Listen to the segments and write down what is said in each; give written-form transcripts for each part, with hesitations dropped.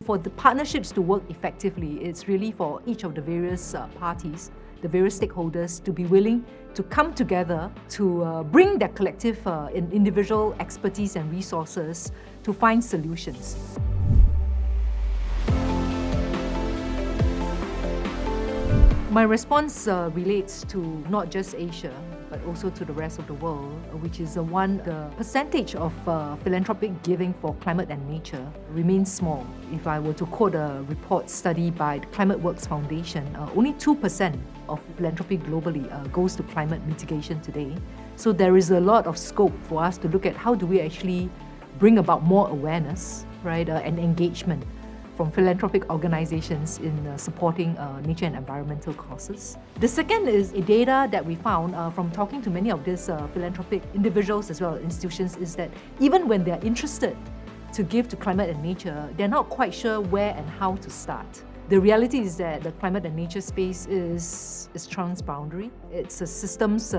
For the partnerships to work effectively, it's really for each of the various parties, the various stakeholders, to be willing to come together to bring their collective and individual expertise and resources to find solutions. My response relates to not just Asia, but also to the rest of the world, which is the percentage of philanthropic giving for climate and nature remains small. If I were to quote a report study by the Climate Works Foundation, only 2% of philanthropy globally goes to climate mitigation today. So there is a lot of scope for us to look at how do we actually bring about more awareness, right, and engagement from philanthropic organizations in supporting nature and environmental causes. The second is a data that we found from talking to many of these philanthropic individuals as well as institutions, is that even when they're interested to give to climate and nature, they're not quite sure where and how to start. The reality is that the climate and nature space is transboundary. It's a systems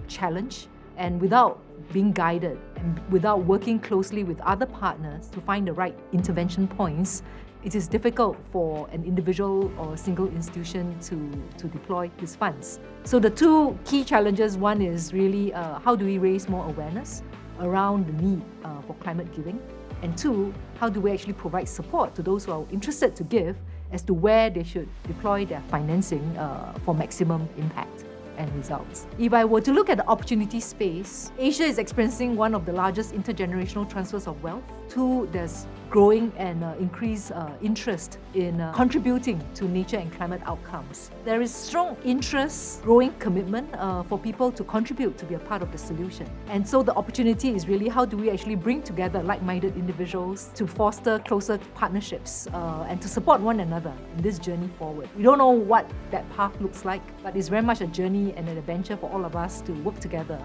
challenge, and without being guided and without working closely with other partners to find the right intervention points, it is difficult for an individual or a single institution to deploy these funds. So the two key challenges, one is really how do we raise more awareness around the need for climate giving, and two, how do we actually provide support to those who are interested to give as to where they should deploy their financing for maximum impact and results. If I were to look at the opportunity space, Asia is experiencing one of the largest intergenerational transfers of wealth. Two, there's growing and increased interest in contributing to nature and climate outcomes. There is strong interest, growing commitment for people to contribute to be a part of the solution. And so the opportunity is really how do we actually bring together like-minded individuals to foster closer partnerships and to support one another in this journey forward. We don't know what that path looks like, but it's very much a journey and an adventure for all of us to work together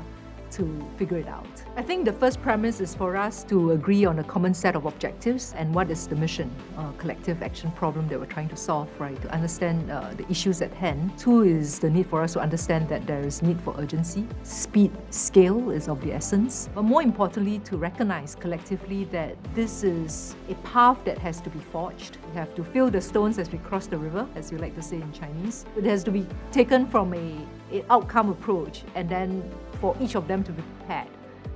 to figure it out. I think the first premise is for us to agree on a common set of objectives and what is the mission, collective action problem that we're trying to solve, right? To understand the issues at hand. Two is the need for us to understand that there is need for urgency. Speed, scale is of the essence. But more importantly, to recognize collectively that this is a path that has to be forged. We have to fill the stones as we cross the river, as we like to say in Chinese. It has to be taken from an outcome approach, and then for each of them to be prepared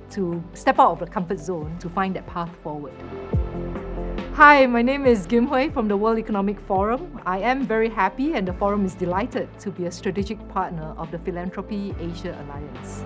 to step out of the comfort zone to find that path forward. Hi, my name is Gim Huay from the World Economic Forum. I am very happy, and the forum is delighted to be a strategic partner of the Philanthropy Asia Alliance.